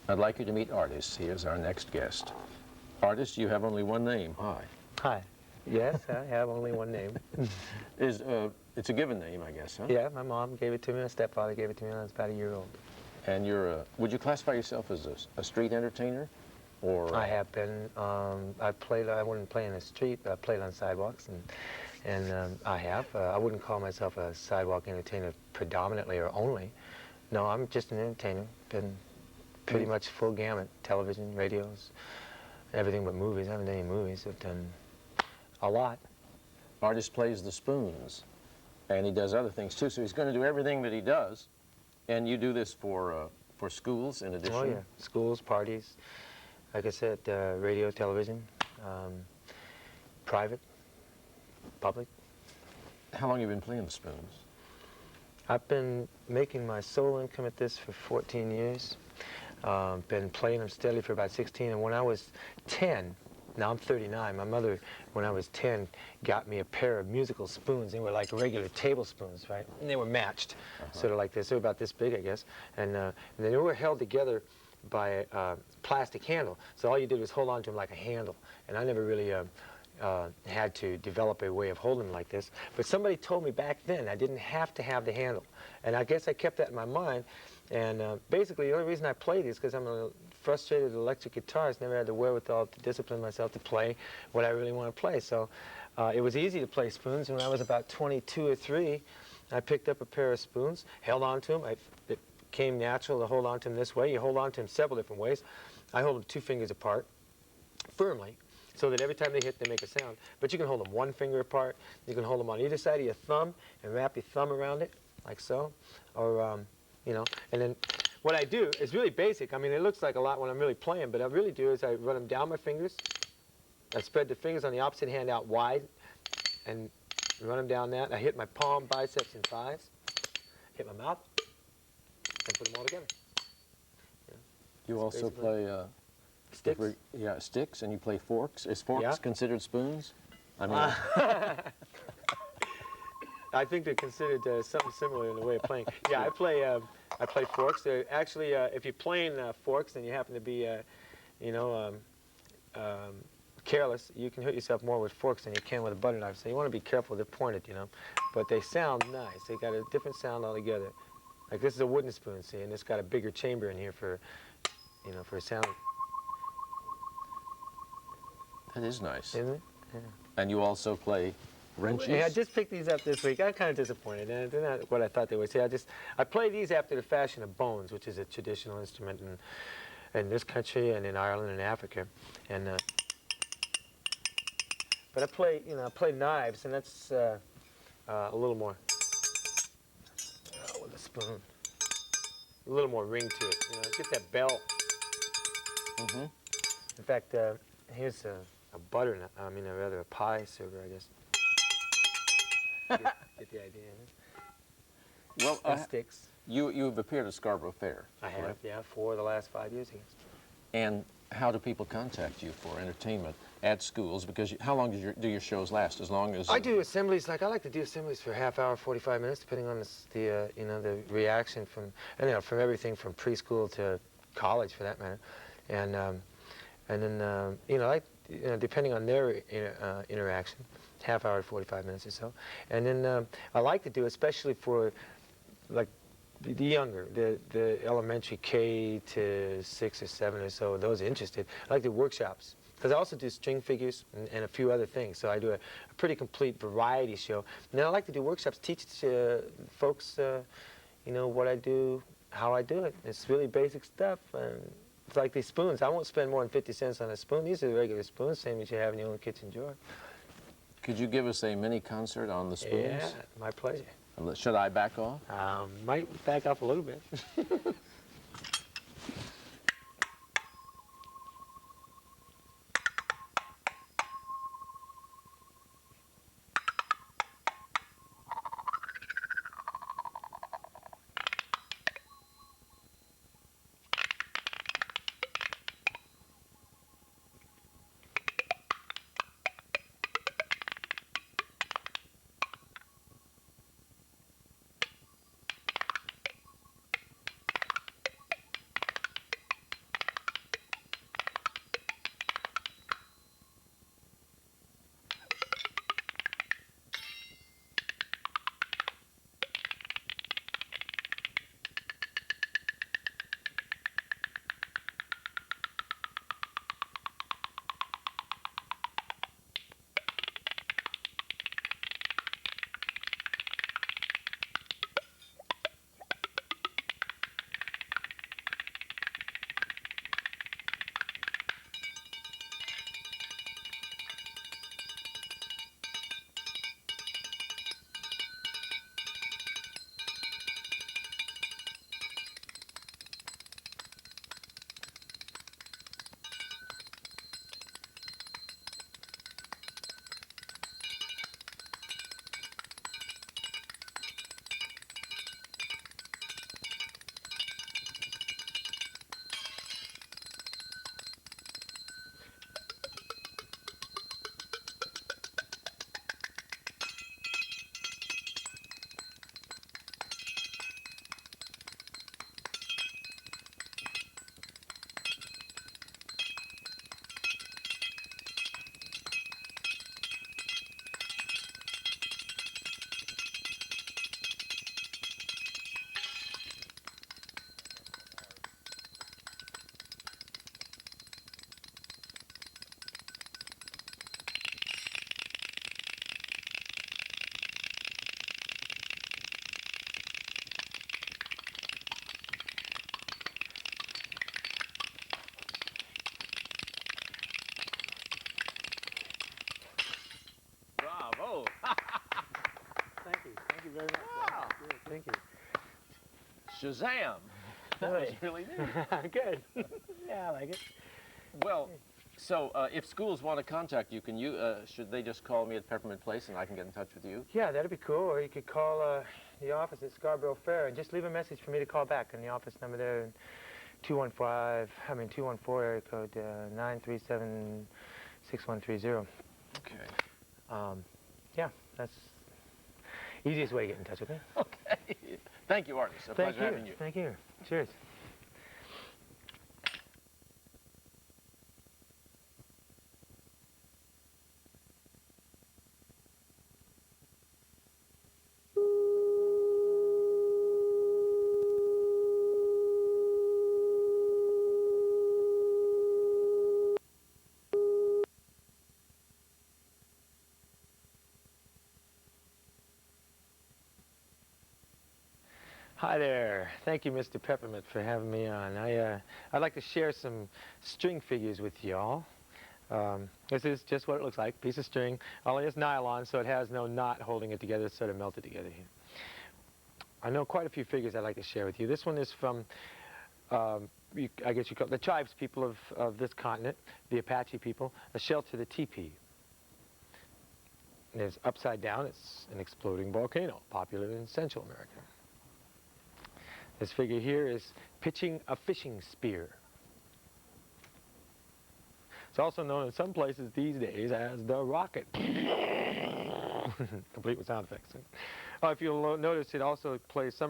I'd like you to meet Artis. He is our next guest. Artis, you have only one name. Hi. Hi. Yes, I have only one name. It's a given name, I guess, huh? Yeah, my mom gave it to me. My stepfather gave it to me when I was about a year old. And would you classify yourself as a street entertainer? Or I have been. I wouldn't play in the street, but I played on sidewalks, and I have. I wouldn't call myself a sidewalk entertainer predominantly or only. No, I'm just an entertainer. Been pretty much full gamut, television, radios, everything but movies. I haven't done any movies. I've done a lot. Artis plays the spoons, and he does other things too, so he's going to do everything that he does. And you do this for schools in addition? Oh yeah, schools, parties, like I said, radio, television, private, public. How long have you been playing the spoons? I've been making my sole income at this for 14 years. Been playing them steadily for about 16, and when I was 10, now I'm 39, my mother, when I was 10, got me a pair of musical spoons. They were like regular tablespoons, right? And they were matched, sort of like this. They were about this big, I guess. And they were held together by a plastic handle. So all you did was hold on to them like a handle. And I never really had to develop a way of holding them like this. But somebody told me back then I didn't have to have the handle. And I guess I kept that in my mind. And basically, the only reason I played is because I'm a frustrated electric guitarist. Never had the wherewithal to discipline myself to play what I really want to play. So it was easy to play spoons. When I was about 22 or 3, I picked up a pair of spoons, held on to them. It came natural to hold on to them this way. You hold on to them several different ways. I hold them 2 fingers apart, firmly, so that every time they hit, they make a sound. But you can hold them 1 finger apart. You can hold them on either side of your thumb and wrap your thumb around it, like so. Or, you know, and then what I do is really basic. I mean, it looks like a lot when I'm really playing, but I really do is I run them down my fingers. I spread the fingers on the opposite hand out wide and run them down that. I hit my palm, biceps, and thighs. Hit my mouth and put them all together. Yeah. You also play sticks. Yeah, sticks, and you play forks. Is forks considered spoons? I mean, I think they're considered something similar in the way of playing. Yeah, I play forks. Actually, if you're playing forks and you happen to be, you know, careless, you can hurt yourself more with forks than you can with a butter knife. So you want to be careful. They're pointed, you know, but they sound nice. They got a different sound altogether. Like this is a wooden spoon, see, and it's got a bigger chamber in here for, you know, for sound. that is nice. Isn't it? Yeah. And you also play wrenches? Yeah, I just picked these up this week. I'm kind of disappointed. They're not what I thought they would. See, I play these after the fashion of bones, which is a traditional instrument in this country and in Ireland and Africa. And but I play knives, and that's a little more with a spoon. A little more ring to it. You know, get that bell. Mm-hmm. In fact, here's a butter, I mean, rather a pie server, I guess. Get the idea. Well, sticks. You've appeared at Scarborough Fair. I have, right? Yeah, for the last 5 years, I guess. And how do people contact you for entertainment at schools? Because how long do your shows last? As long as I do assemblies. Like I like to do assemblies for a half hour, 45 minutes, depending on the you know, the reaction from from everything from preschool to college, for that matter, and then you know, depending on their interaction, half hour to 45 minutes or so. And then I like to do, especially for like the younger, the elementary K to 6 or 7 or so, those interested, I like to do workshops. Because I also do string figures and a few other things. So I do a pretty complete variety show. And then I like to do workshops, teach folks, you know, what I do, how I do it. It's really basic stuff. It's like these spoons. I won't spend more than 50 cents on a spoon. These are the regular spoons, same as you have in your own kitchen drawer. Could you give us a mini concert on the spoons? Yeah, my pleasure. Should I back off? Might back off a little bit. Shazam! That was really neat. Good. Yeah, I like it. Well, so if schools want to contact you, should they just call me at Peppermint Place and I can get in touch with you? Yeah, that'd be cool. Or you could call the office at Scarborough Fair and just leave a message for me to call back, and the office number there, 214 area code 937-6130. Okay. Yeah, that's the easiest way to get in touch with me. Okay. Thank you, Artis. A pleasure having you. Thank you. Cheers. Hi there. Thank you, Mr. Peppermint, for having me on. I'd like to share some string figures with y'all. This is just what it looks like, piece of string. Only it's nylon, so it has no knot holding it together. It's sort of melted together here. I know quite a few figures I'd like to share with you. This one is from, I guess you call it the tribes people of this continent, the Apache people, a shelter, the teepee. And it's upside down. It's an exploding volcano, popular in Central America. This figure here is pitching a fishing spear. It's also known in some places these days as the rocket. Complete with sound effects. If you'll notice, it also plays some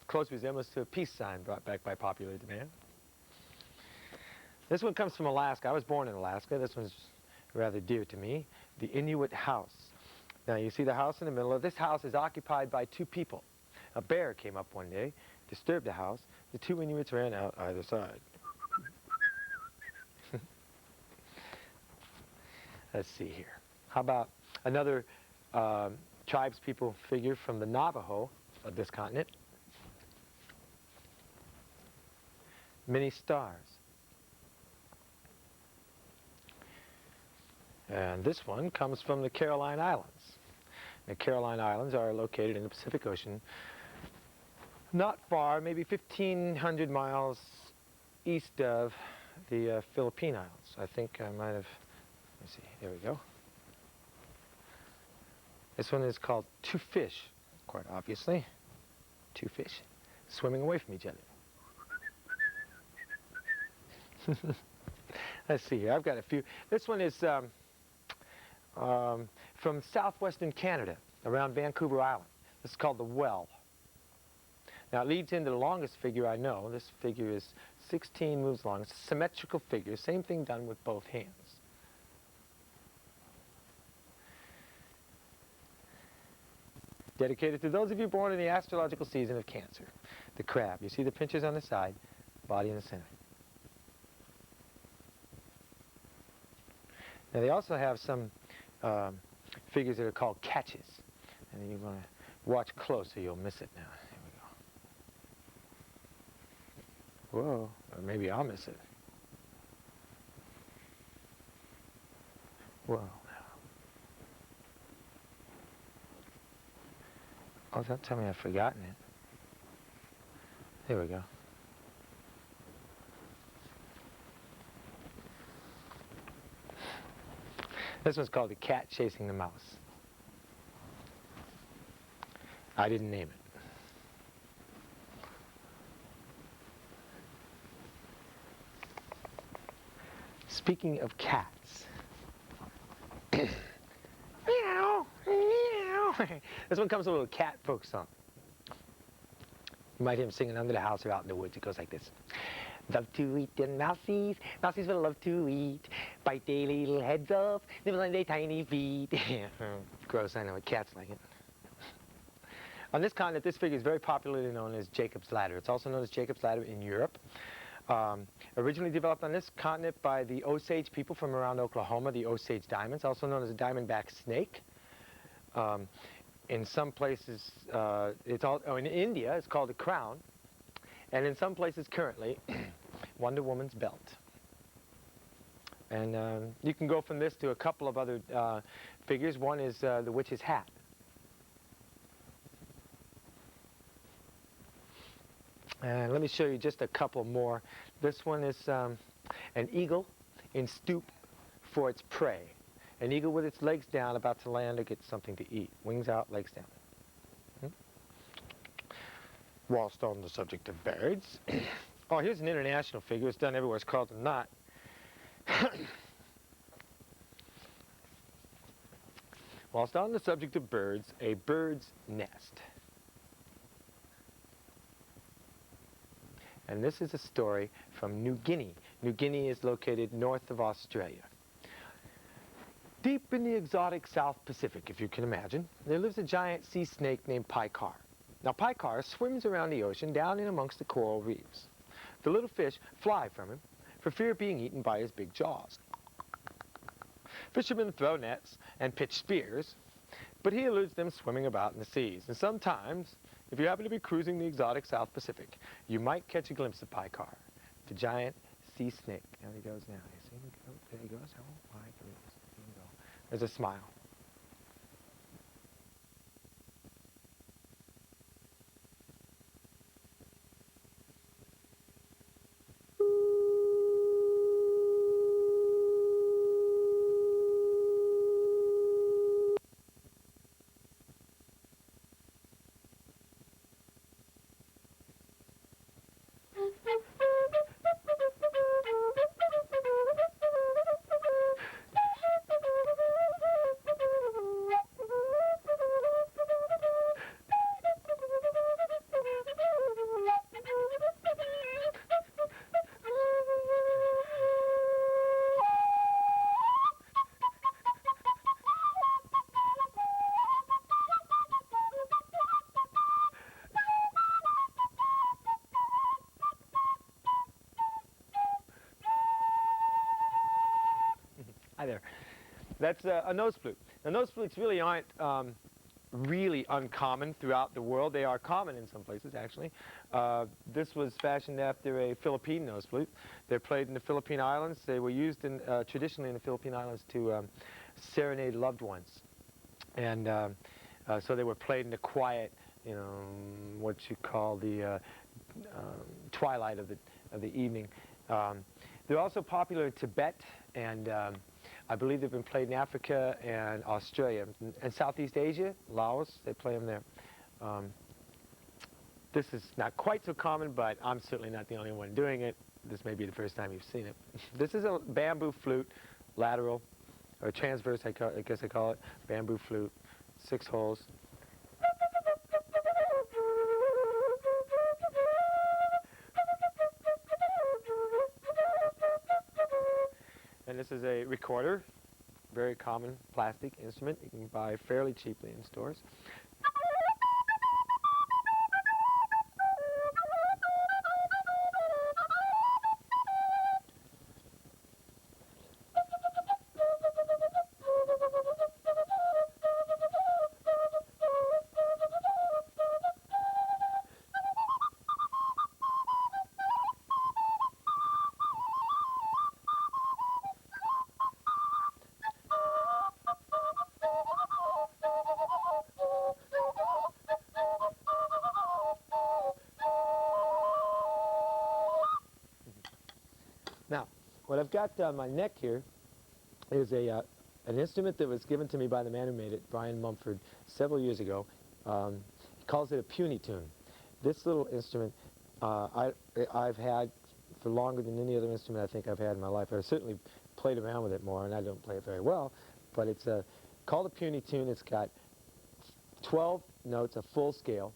close resemblance to a peace sign brought back by popular demand. This one comes from Alaska. I was born in Alaska. This one's rather dear to me. The Inuit house. Now you see the house in the middle. This house is occupied by two people. A bear came up one day, disturbed the house. The two Inuits ran out either side. Let's see here. How about another tribespeople figure from the Navajo of this continent? Many stars. And this one comes from the Caroline Islands. The Caroline Islands are located in the Pacific Ocean, not far, maybe 1,500 miles east of the Philippine Islands. I think I might have, let's see, here we go. This one is called two fish, quite obviously. Two fish swimming away from each other. Let's see here, I've got a few. This one is from southwestern Canada, around Vancouver Island. This is called the Well. Now it leads into the longest figure I know. This figure is 16 moves long. It's a symmetrical figure, same thing done with both hands. Dedicated to those of you born in the astrological season of Cancer. The crab. You see the pinchers on the side, body in the center. Now they also have some figures that are called catches. And you want to watch close or you'll miss it now. Whoa, or maybe I'll miss it. Whoa. Oh, don't tell me I've forgotten it. There we go. This one's called The Cat Chasing the Mouse. I didn't name it. Speaking of cats, meow, meow. This one comes with a little cat folk song. You might hear him singing under the house or out in the woods. It goes like this. Love to eat and mousies, mousies will love to eat. Bite their little heads off, nibble on their tiny feet. Gross, I know it. Cats like it. On this continent, this figure is very popularly known as Jacob's Ladder. It's also known as Jacob's Ladder in Europe. Originally developed on this continent by the Osage people from around Oklahoma, the Osage diamonds, also known as a diamondback snake. In some places, in India, it's called a crown. And in some places currently, Wonder Woman's belt. And you can go from this to a couple of other figures. One is the witch's hat. And let me show you just a couple more. This one is an eagle in stoop for its prey. An eagle with its legs down, about to land to get something to eat. Wings out, legs down. Whilst on the subject of birds. Oh, here's an international figure. It's done everywhere. It's called a knot. Whilst on the subject of birds, a bird's nest. And this is a story from New Guinea. New Guinea is located north of Australia. Deep in the exotic South Pacific, if you can imagine, there lives a giant sea snake named Picar. Now, Picar swims around the ocean down in amongst the coral reefs. The little fish fly from him for fear of being eaten by his big jaws. Fishermen throw nets and pitch spears, but he eludes them swimming about in the seas. And sometimes, if you happen to be cruising the exotic South Pacific, you might catch a glimpse of Picar, the giant sea snake. There he goes now. You see him go? There he goes. Oh my goodness. There you go. There's a smile. Hi there. That's a nose flute. Now, nose flutes really aren't really uncommon throughout the world. They are common in some places, actually. This was fashioned after a Philippine nose flute. They're played in the Philippine Islands. They were used traditionally in the Philippine Islands to serenade loved ones. And so they were played in the quiet, you know, what you call the twilight of the evening. They're also popular in Tibet, and I believe they've been played in Africa and Australia. And Southeast Asia, Laos, they play them there. This is not quite so common, but I'm certainly not the only one doing it. This may be the first time you've seen it. This is a bamboo flute, lateral, or transverse, I guess I call it, bamboo flute, 6 holes. And this is a recorder, very common plastic instrument you can buy fairly cheaply in stores. Now, what I've got on my neck here is an instrument that was given to me by the man who made it, Brian Mumford, several years ago. He calls it a puny tune. This little instrument I've had for longer than any other instrument I think I've had in my life. I've certainly played around with it more, and I don't play it very well, but it's called a puny tune. It's got 12 notes, a full scale,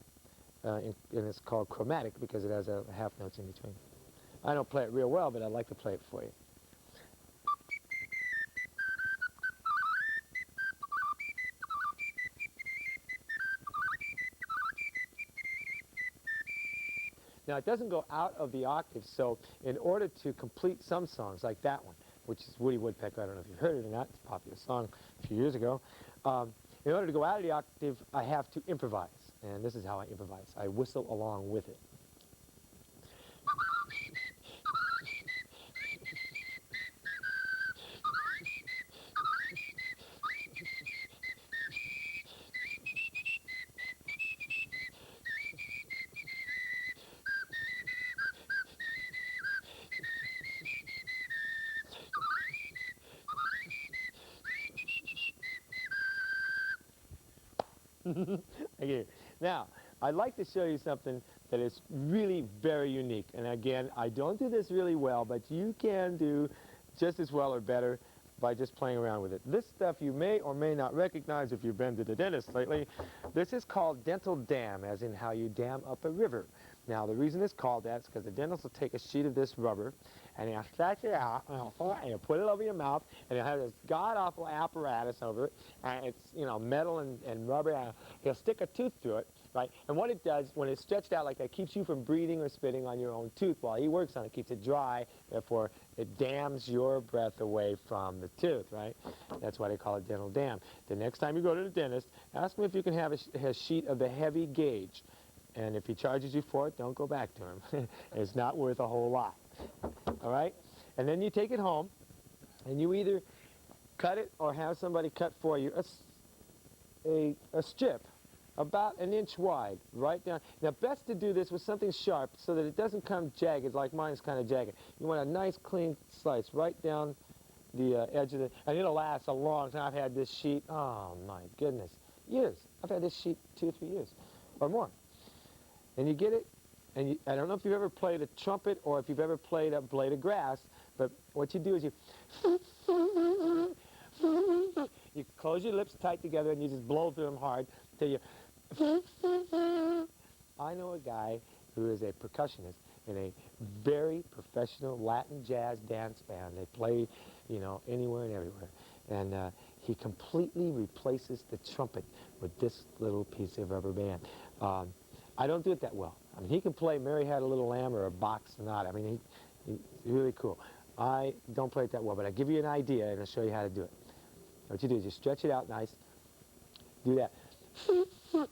and it's called chromatic because it has half notes in between. I don't play it real well, but I'd like to play it for you. Now, it doesn't go out of the octave, so in order to complete some songs, like that one, which is Woody Woodpecker, I don't know if you've heard it or not, it's a popular song a few years ago, in order to go out of the octave, I have to improvise, and this is how I improvise. I whistle along with it. Okay. Now, I'd like to show you something that is really very unique. And again, I don't do this really well, but you can do just as well or better by just playing around with it. This stuff you may or may not recognize if you've been to the dentist lately. This is called dental dam, as in how you dam up a river. Now, the reason it's called that is because the dentist will take a sheet of this rubber and he'll stretch it out and he'll put it over your mouth and he'll have this god-awful apparatus over it. And it's, you know, metal and rubber. And he'll stick a tooth through it, right? And what it does, when it's stretched out like that, keeps you from breathing or spitting on your own tooth while he works on it. Keeps it dry, therefore it dams your breath away from the tooth, right? That's why they call it dental dam. The next time you go to the dentist, ask him if you can have a sheet of the heavy gauge. And if he charges you for it, don't go back to him. It's not worth a whole lot. All right? And then you take it home, and you either cut it or have somebody cut for you a strip about 1 inch wide, right down. Now, best to do this with something sharp so that it doesn't come jagged, like mine's kind of jagged. You want a nice, clean slice right down the edge of it, and it'll last a long time. I've had this sheet, oh my goodness, years. I've had this sheet 2 or 3 years or more. And you get it, and I don't know if you've ever played a trumpet or if you've ever played a blade of grass, but what you do is you close your lips tight together and you just blow through them hard till you... I know a guy who is a percussionist in a very professional Latin jazz dance band. They play, you know, anywhere and everywhere. And he completely replaces the trumpet with this little piece of rubber band. I don't do it that well. I mean, he can play Mary Had a Little Lamb or a Bach Sonata. I mean, he's really cool. I don't play it that well, but I'll give you an idea and I'll show you how to do it. What you do is you stretch it out nice. Do that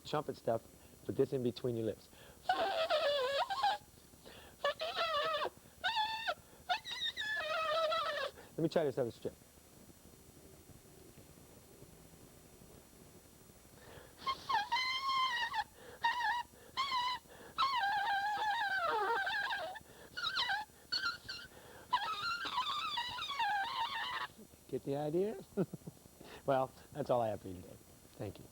trumpet stuff, put this in between your lips. Let me try this other strip. Get the idea? Well, that's all I have for you today. Thank you.